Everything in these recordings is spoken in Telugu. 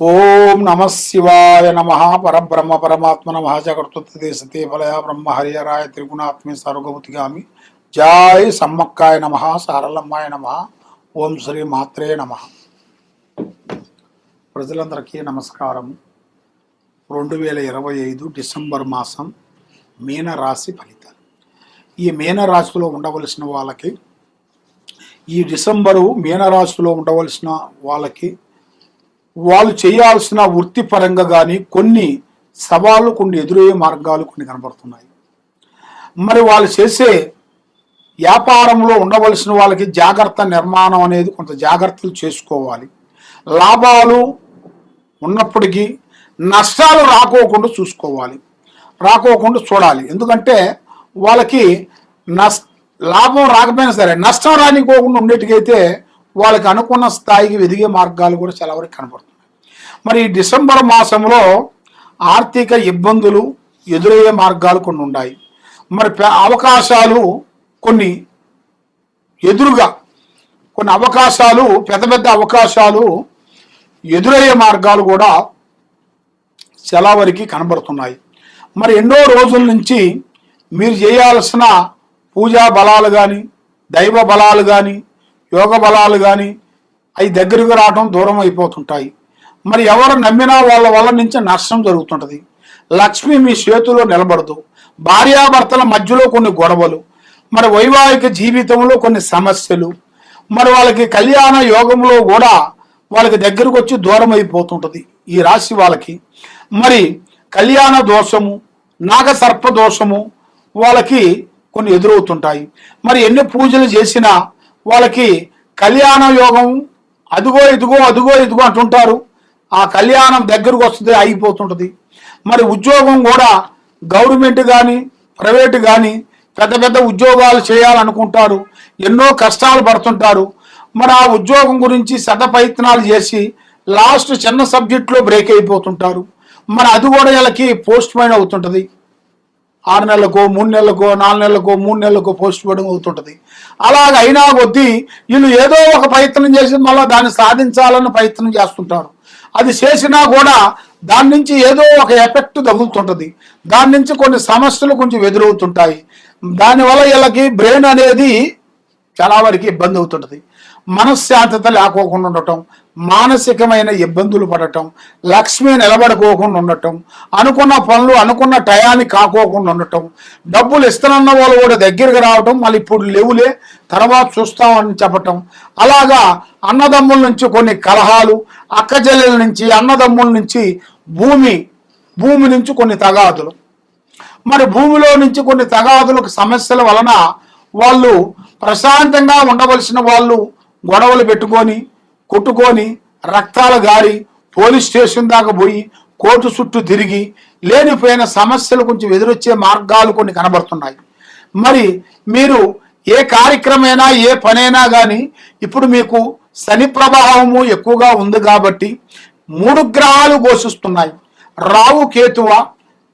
ఓం నమ శివాయ నమ పరబ్రహ్మ పరమాత్మ నమ జగత్తే సతే ఫలయ బ్రహ్మ హరిహరాయ త్రిగుణాత్మే సర్వభూతిగామి జై సమ్మక్కాయ నమ సారలమ్మాయ నమ ఓం శ్రీ మాత్రే నమ. ప్రజలందరికీ నమస్కారం. 2025 డిసెంబర్ మాసం మీనరాశి ఫలితాలు. ఈ మీనరాశిలో ఉండవలసిన వాళ్ళకి, ఈ డిసెంబరు మీనరాశిలో ఉండవలసిన వాళ్ళకి వాళ్ళు చేయాల్సిన వృత్తిపరంగా కానీ కొన్ని సవాళ్ళు, కొన్ని ఎదురయ్యే మార్గాలు కొన్ని కనబడుతున్నాయి. మరి వాళ్ళు చేసే వ్యాపారంలో ఉండవలసిన వాళ్ళకి జాగ్రత్త నిర్మాణం అనేది కొంత జాగ్రత్తలు చేసుకోవాలి. లాభాలు ఉన్నప్పటికీ నష్టాలు రాకోకుండా చూడాలి. ఎందుకంటే వాళ్ళకి లాభం రాకపోయినా సరే నష్టం రానికోకుండా ఉండేటికైతే వాళ్ళకి అనుకున్న స్థాయికి ఎదిగే మార్గాలు కూడా చాలా వరకు కనపడుతున్నాయి. మరి ఈ డిసెంబర్ మాసంలో ఆర్థిక ఇబ్బందులు ఎదురయ్యే మార్గాలు కొన్ని ఉన్నాయి. మరి అవకాశాలు కొన్ని పెద్ద అవకాశాలు ఎదురయ్యే మార్గాలు కూడా చాలా వరకు కనబడుతున్నాయి. మరి ఎన్నో రోజుల నుంచి మీరు చేయాల్సిన పూజా బలాలు కానీ, దైవ బలాలు కానీ, యోగ బలాలు కానీ అవి దగ్గరకు రావడం దూరం అయిపోతుంటాయి. మరి ఎవరు నమ్మినా వాళ్ళ వల్ల నుంచి నష్టం జరుగుతుంటుంది. లక్ష్మి మీ చేతిలో నిలబడదు. భార్యాభర్తల మధ్యలో కొన్ని గొడవలు, మరి వైవాహిక జీవితంలో కొన్ని సమస్యలు, మరి వాళ్ళకి కళ్యాణ యోగంలో కూడా వాళ్ళకి దగ్గరకు వచ్చి దూరం అయిపోతుంటుంది. ఈ రాశి వాళ్ళకి మరి కళ్యాణ దోషము, నాగసర్ప దోషము వాళ్ళకి కొన్ని ఎదురవుతుంటాయి. మరి ఎన్ని పూజలు చేసినా వాళ్ళకి కళ్యాణ యోగం అదుగో ఇదిగో అంటుంటారు. ఆ కళ్యాణం దగ్గరకు వస్తుంది, ఆగిపోతుంటుంది. మరి ఉద్యోగం కూడా గవర్నమెంట్ కానీ, ప్రైవేట్ కానీ పెద్ద ఉద్యోగాలు చేయాలనుకుంటారు. ఎన్నో కష్టాలు పడుతుంటారు. మరి ఆ ఉద్యోగం గురించి ప్రయత్నాలు చేసి లాస్ట్ చిన్న సబ్జెక్ట్లో బ్రేక్ అయిపోతుంటారు. మరి అది కూడా వీళ్ళకి పోస్ట్ పోన్ అవుతుంటుంది. 6 నెలలకో 3 నెలలకో 4 నెలలకో 3 నెలలకో పోస్ట్ పోన్ అవుతుంటుంది. అలాగ అయినా కొద్దీ వీళ్ళు ఏదో ఒక ప్రయత్నం చేసి మళ్ళీ దాన్ని సాధించాలని ప్రయత్నం చేస్తుంటారు. అది చేసినా కూడా దాని నుంచి ఏదో ఒక ఎఫెక్ట్ తగులుతుంటుంది. దాని నుంచి కొన్ని సమస్యలు కొంచెం ఎదురవుతుంటాయి. దానివల్ల వీళ్ళకి బ్రెయిన్ అనేది చాలా వరకు ఇబ్బంది అవుతుంటుంది. మనశ్శాంతత లేకోకుండా ఉండటం, మానసికమైన ఇబ్బందులు పడటం, లక్ష్మి నిలబడుకోకుండా ఉండటం, అనుకున్న పనులు అనుకున్న టయానికి కాకోకుండా ఉండటం, డబ్బులు ఇస్తున్న వాళ్ళు కూడా దగ్గరికి రావటం, మళ్ళీ ఇప్పుడు లేవులే తర్వాత చూస్తామని చెప్పటం. అలాగా అన్నదమ్ముల నుంచి కొన్ని కలహాలు, అక్కచెల్లెల నుంచి, అన్నదమ్ముల నుంచి భూమి నుంచి కొన్ని తగాదులు, మరి భూమిలో నుంచి కొన్ని తగాదులకు సమస్యల వలన వాళ్ళు ప్రశాంతంగా ఉండవలసిన వాళ్ళు గొడవలు పెట్టుకొని కొట్టుకొని రక్తాలు గారి పోలీస్ స్టేషన్ దాకా పోయి కోర్టు చుట్టూ తిరిగి లేనిపోయిన సమస్యలు కొంచెం ఎదురొచ్చే మార్గాలు కొన్ని కనబడుతున్నాయి. మరి మీరు ఏ కార్యక్రమైనా ఏ పనైనా కానీ ఇప్పుడు మీకు శని ప్రభావము ఎక్కువగా ఉంది కాబట్టి 3 గ్రహాలు ఘోషిస్తున్నాయి. రాహు కేతువ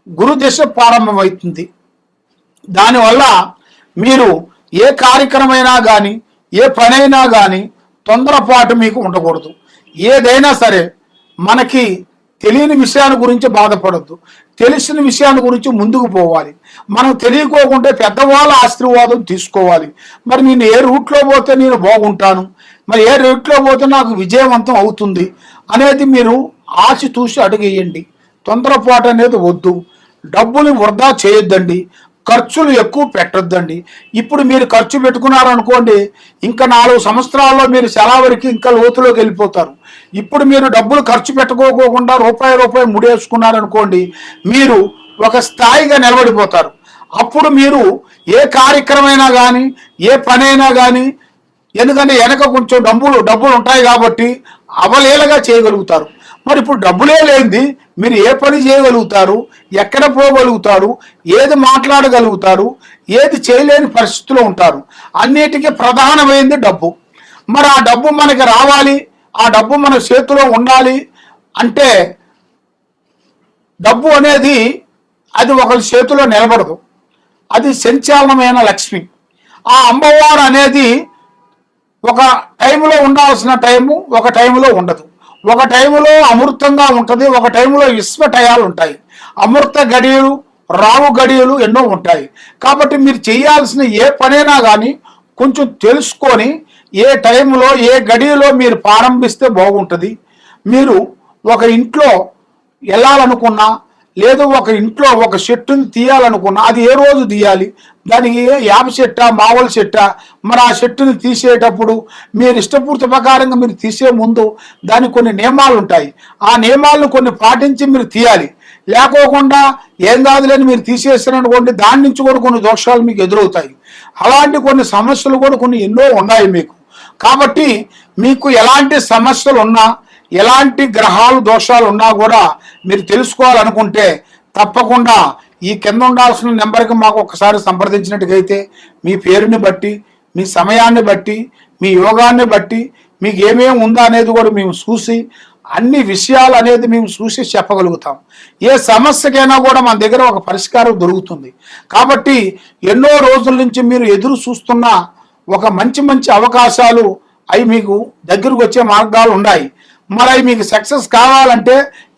గురు దశ ప్రారంభమవుతుంది. దానివల్ల మీరు ఏ కార్యక్రమైనా కానీ ఏ పనైనా కానీ తొందరపాటు మీకు ఉండకూడదు. ఏదైనా సరే మనకి తెలియని విషయాన్ని గురించి బాధపడద్దు, తెలిసిన విషయాన్ని గురించి ముందుకు పోవాలి. మనం తెలియకోకుంటే పెద్దవాళ్ళ ఆశీర్వాదం తీసుకోవాలి. మరి నేను ఏ రూట్లో పోతే నేను బాగుంటాను, మరి ఏ రూట్లో పోతే నాకు విజయవంతం అవుతుంది అనేది మీరు ఆచితూచి అడుగేయండి. తొందరపాటు అనేది వద్దు. డబ్బులు వృధా చేయొద్దండి. ఖర్చులు ఎక్కువ పెట్టొద్దండి. ఇప్పుడు మీరు ఖర్చు పెట్టుకున్నారనుకోండి, ఇంకా 4 సంవత్సరాల్లో మీరు చాలా వరకు ఇంకా లోతులోకి వెళ్ళిపోతారు. ఇప్పుడు మీరు డబ్బులు ఖర్చు పెట్టుకోకుండా రూపాయి ముడేసుకున్నారనుకోండి, మీరు ఒక స్థాయిగా నిలబడిపోతారు. అప్పుడు మీరు ఏ కార్యక్రమైనా కానీ ఏ పనైనా కానీ, ఎందుకంటే వెనక కొంచెం డబ్బులు ఉంటాయి కాబట్టి అవలీలగా చేయగలుగుతారు. మరి ఇప్పుడు డబ్బులే లేనిది మీరు ఏ పని చేయగలుగుతారు, ఎక్కడ పోగలుగుతారు, ఏది మాట్లాడగలుగుతారు, ఏది చేయలేని పరిస్థితిలో ఉంటారు. అన్నిటికీ ప్రధానమైనది డబ్బు. మరి ఆ డబ్బు మనకి రావాలి, ఆ డబ్బు మన చేతిలో ఉండాలి అంటే డబ్బు అనేది అది ఒకరి చేతిలో నిలబడదు. అది సంచాలనమైన లక్ష్మి. ఆ అమ్మవారు అనేది ఒక టైంలో ఉండాల్సిన టైము ఒక టైంలో ఉండదు. ఒక టైంలో అమృతంగా ఉంటుంది, ఒక టైంలో విశ్వటయాలు ఉంటాయి. అమృత గడియలు, రావు గడియలు ఎన్నో ఉంటాయి. కాబట్టి మీరు చేయాల్సిన ఏ పనైనా కానీ కొంచెం తెలుసుకొని ఏ టైంలో ఏ గడియలో మీరు ప్రారంభిస్తే బాగుంటుంది. మీరు ఒక ఇంట్లో వెళ్ళాలనుకున్నా, లేదు ఒక ఇంట్లో ఒక చెట్టుని తీయాలనుకున్నా, అది ఏ రోజు తీయాలి, దానికి యాప చెట్టా మామూలు చెట్టా, మరి ఆ చెట్టుని తీసేటప్పుడు మీరు ఇష్టపూర్తి ప్రకారంగా మీరు తీసే ముందు దానికి కొన్ని నియమాలు ఉంటాయి. ఆ నియమాలను కొన్ని పాటించి మీరు తీయాలి. లేకోకుండా ఏం కాదులేని మీరు తీసేసారనుకోండి, దాని నుంచి కూడా కొన్ని దోషాలు మీకు ఎదురవుతాయి. అలాంటి కొన్ని సమస్యలు కూడా కొన్ని ఎన్నో ఉన్నాయి మీకు. కాబట్టి మీకు ఎలాంటి సమస్యలు ఉన్నా, ఎలాంటి గ్రహాలు దోషాలు ఉన్నా కూడా మీరు తెలుసుకోవాలనుకుంటే తప్పకుండా ఈ కింద ఉండాల్సిన నెంబర్కి మాకు ఒకసారి సంప్రదించినట్టుగైతే మీ పేరుని బట్టి, మీ సమయాన్ని బట్టి, మీ యోగాన్ని బట్టి మీకు ఏమేమి ఉందా అనేది కూడా మేము చూసి అన్ని విషయాలు అనేది మేము చూసి చెప్పగలుగుతాం. ఏ సమస్యకైనా కూడా మన దగ్గర ఒక పరిష్కారం దొరుకుతుంది. కాబట్టి ఎన్నో రోజుల నుంచి మీరు ఎదురు చూస్తున్న ఒక మంచి మంచి అవకాశాలు అవి మీకు దగ్గరకు వచ్చే మార్గాలు ఉన్నాయి. మరి అవి మీకు సక్సెస్ కావాలంటే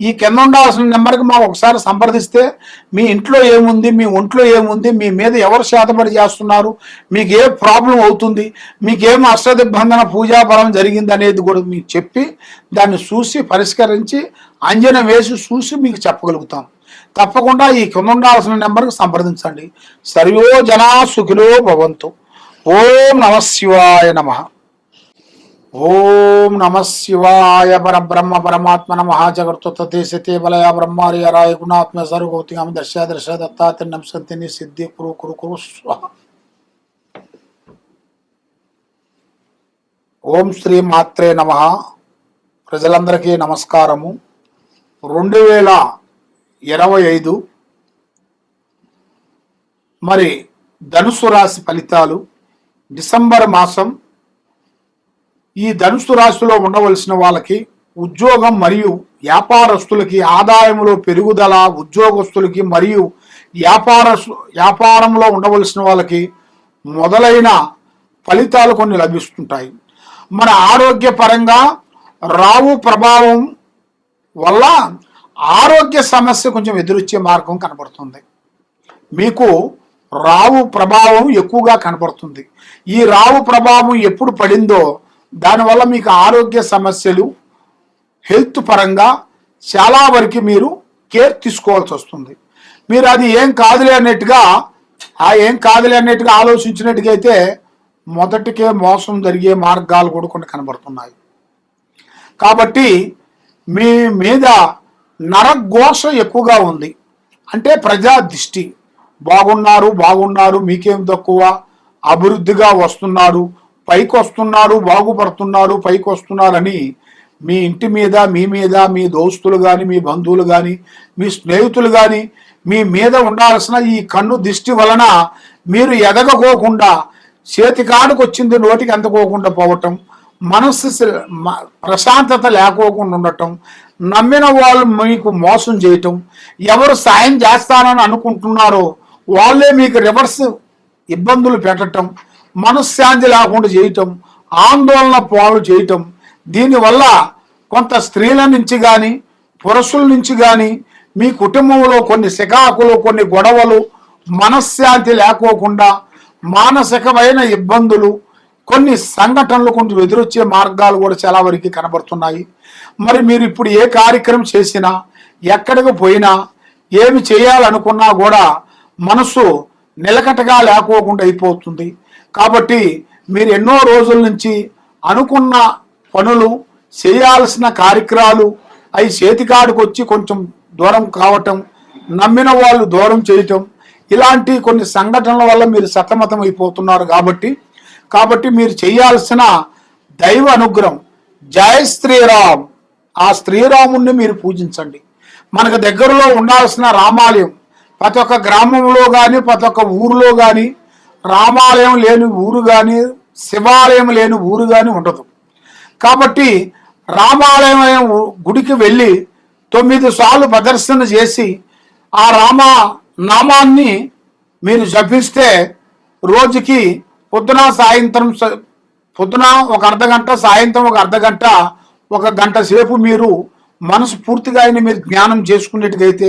ఈ కింద ఉండాల్సిన నెంబర్కి మాకు ఒకసారి సంప్రదిస్తే మీ ఇంట్లో ఏముంది, మీ ఒంట్లో ఏముంది, మీ మీద ఎవరు శాతపడి చేస్తున్నారు, మీకు ఏ ప్రాబ్లం అవుతుంది, మీకేం అష్టదిగ్బంధన పూజా బలం జరిగింది అనేది కూడా మీకు చెప్పి దాన్ని చూసి పరిష్కరించి అంజనం వేసి చూసి మీకు చెప్పగలుగుతాం. తప్పకుండా ఈ కింద ఉండాల్సిన నెంబర్కి సంప్రదించండి. సర్వో జనా సుఖినో భవంతు. ఓం నమ శివాయ నమః. ఓం నమ శివాయ. పరబ్రహ్మ పరమాత్మ నమః. జగత్తే సతే బలయ బ్రహ్మార్యరాయ గుణాత్మ సర్వగౌతికం దర్శ దర్శ దత్తాత్రినం సంతిని సిద్ధి కురు కురు కురు స్వాహ. ఓం శ్రీ మాత్రే నమః. ప్రజలందరికీ నమస్కారము. 2025 మరి ధనుసు రాశి ఫలితాలు డిసెంబర్ మాసం. ఈ ధనుసు రాశిలో ఉండవలసిన వాళ్ళకి ఉద్యోగం మరియు వ్యాపారస్తులకి ఆదాయంలో పెరుగుదల, ఉద్యోగస్తులకి మరియు వ్యాపారంలో ఉండవలసిన వాళ్ళకి మొదలైన ఫలితాలు కొన్ని లభిస్తుంటాయి. మన ఆరోగ్యపరంగా రావు ప్రభావం వల్ల ఆరోగ్య సమస్య కొంచెం ఎదురొచ్చే మార్గం కనబడుతుంది. మీకు రావు ప్రభావం ఎక్కువగా కనబడుతుంది. ఈ రావు ప్రభావం ఎప్పుడు పడిందో దానివల్ల మీకు ఆరోగ్య సమస్యలు, హెల్త్ పరంగా చాలా వరకు మీరు కేర్ తీసుకోవాల్సి వస్తుంది. మీరు అది ఏం కాదులే అన్నట్టుగా ఆలోచించినట్టుగా అయితే మొదటికే మోసం జరిగే మార్గాలు కూడా కొన్ని కనబడుతున్నాయి. కాబట్టి మీ మీద నరఘోష ఎక్కువగా ఉంది. అంటే ప్రజా దృష్టి, బాగున్నారు, మీకేం తక్కువ, అభివృద్ధిగా వస్తున్నారు, పైకి వస్తున్నారు, బాగుపడుతున్నారు, పైకి వస్తున్నారని మీ ఇంటి మీద, మీ దోస్తులు కానీ, మీ బంధువులు కానీ, మీ స్నేహితులు కానీ మీ మీద ఉండాల్సిన ఈ కన్ను దృష్టి వలన మీరు ఎదగకోకుండా, చేతికాడికి వచ్చింది నోటికి అందుకోకుండా పోవటం, మనస్సు ప్రశాంతత లేకోకుండా ఉండటం, నమ్మిన వాళ్ళు మీకు మోసం చేయటం, ఎవరు సాయం చేస్తానని అనుకుంటున్నారో వాళ్ళే మీకు రివర్స్ ఇబ్బందులు పెట్టడం, మనశ్శాంతి లేకుండా చేయటం, ఆందోళన పాలు చేయటం. దీనివల్ల కొంత స్త్రీల నుంచి కానీ పురుషుల నుంచి కానీ మీ కుటుంబంలో కొన్ని సికాకులు, కొన్ని గొడవలు, మనశ్శాంతి లేకోకుండా మానసికమైన ఇబ్బందులు, కొన్ని సంఘటనలు కొంచెం ఎదురొచ్చే మార్గాలు కూడా చాలా వరకు కనబడుతున్నాయి. మరి మీరు ఇప్పుడు ఏ కార్యక్రమం చేసినా, ఎక్కడికి పోయినా, ఏమి చేయాలనుకున్నా కూడా మనసు నిలకటగా లేకోకుండా అయిపోతుంది. కాబట్టి మీరు ఎన్నో రోజుల నుంచి అనుకున్న పనులు, చేయాల్సిన కార్యక్రమాలు అవి చేతికాడికి వచ్చి కొంచెం దూరం కావటం, నమ్మిన వాళ్ళు దూరం చేయటం, ఇలాంటి కొన్ని సంఘటనల వల్ల మీరు సతమతం అయిపోతున్నారు. కాబట్టి మీరు చేయాల్సిన దైవ అనుగ్రహం జై శ్రీరామ్, ఆ శ్రీరాముణ్ణి మీరు పూజించండి. మనకు దగ్గరలో ఉండాల్సిన రామాలయం, ప్రతి ఒక్క గ్రామంలో కానీ ప్రతి ఒక్క ఊరిలో కానీ రామాలయం లేని ఊరు కానీ, శివాలయం లేని ఊరు కానీ ఉండదు. కాబట్టి రామాలయం గుడికి వెళ్ళి 9 సార్లు ప్రదర్శన చేసి ఆ నామాన్ని మీరు జపిస్తే రోజుకి పొద్దున ఒక అర్ధగంట, సాయంత్రం ఒక అర్ధగంట ఒక గంట సేపు మీరు మనసు పూర్తిగా ఆయన మీరు జ్ఞానం చేసుకునేట్టుగైతే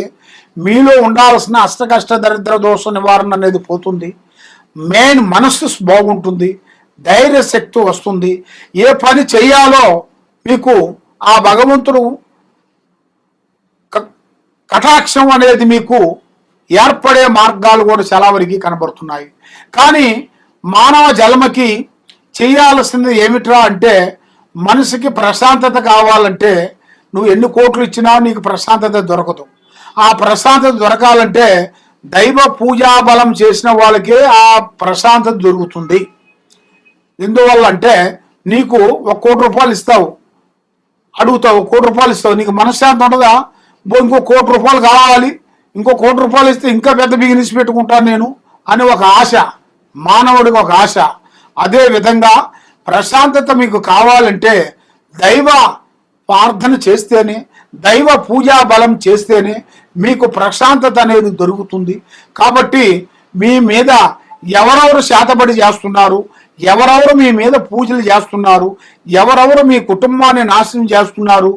మీలో ఉండాల్సిన అష్టకష్ట దరిద్ర దోష నివారణ అనేది పోతుంది. మెయిన్ మనస్సు బాగుంటుంది, ధైర్య శక్తి వస్తుంది. ఏ పని చేయాలో మీకు ఆ భగవంతుడు కటాక్షం అనేది మీకు ఏర్పడే మార్గాలు కూడా చాలా వరకు కనబడుతున్నాయి. కానీ మానవ జన్మకి చేయాల్సింది ఏమిట్రా అంటే, మనసుకి ప్రశాంతత కావాలంటే నువ్వు ఎన్ని కోట్లు ఇచ్చినా నీకు ప్రశాంతత దొరకదు. ఆ ప్రశాంతత దొరకాలంటే దైవ పూజా బలం చేసిన వాళ్ళకే ఆ ప్రశాంతత దొరుకుతుంది. ఎందువల్ల అంటే నీకు 1 కోటి రూపాయలు ఇస్తావు, అడుగుతావు, 1 కోటి రూపాయలు ఇస్తావు, నీకు మనశ్శాంతి ఉండదా? ఇంకో 1 కోటి రూపాయలు కావాలి, ఇంకో 1 కోటి రూపాయలు ఇస్తే ఇంకా పెద్ద బిజినెస్ పెట్టుకుంటాను నేను అని ఒక ఆశ, మానవుడికి ఒక ఆశ. అదే విధంగా ప్రశాంతత మీకు కావాలంటే దైవ ప్రార్థన చేస్తేనే, దైవ పూజా బలం చేస్తేనే మీకు ప్రశాంతత అనేది దొరుకుతుంది. కాబట్టి మీ మీద ఎవరెవరు శాతపడి చేస్తున్నారు, ఎవరెవరు మీ మీద పూజలు చేస్తున్నారు, ఎవరెవరు మీ కుటుంబాన్ని నాశనం చేస్తున్నారు,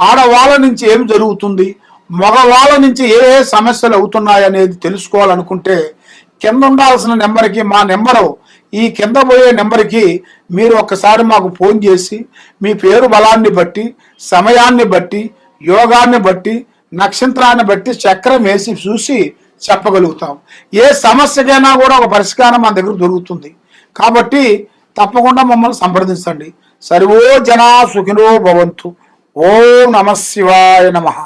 ఆడవాళ్ళ నుంచి ఏం జరుగుతుంది, మగవాళ్ళ నుంచి ఏ ఏ సమస్యలు అవుతున్నాయి అనేది తెలుసుకోవాలనుకుంటే కింద ఉండాల్సిన నెంబర్కి, మా నెంబరు ఈ కింద పోయే నెంబర్కి మీరు ఒక్కసారి మాకు ఫోన్ చేసి మీ పేరు బలాన్ని బట్టి, సమయాన్ని బట్టి, యోగాన్ని బట్టి, నక్షత్రాన్ని బట్టి చక్రం వేసి చూసి చెప్పగలుగుతాం. ఏ సమస్యకైనా కూడా ఒక పరిష్కారం మన దగ్గర దొరుకుతుంది. కాబట్టి తప్పకుండా మమ్మల్ని సంప్రదించండి. సర్వో జనా సుఖినో భవంతు. ఓం నమః శివాయ నమః.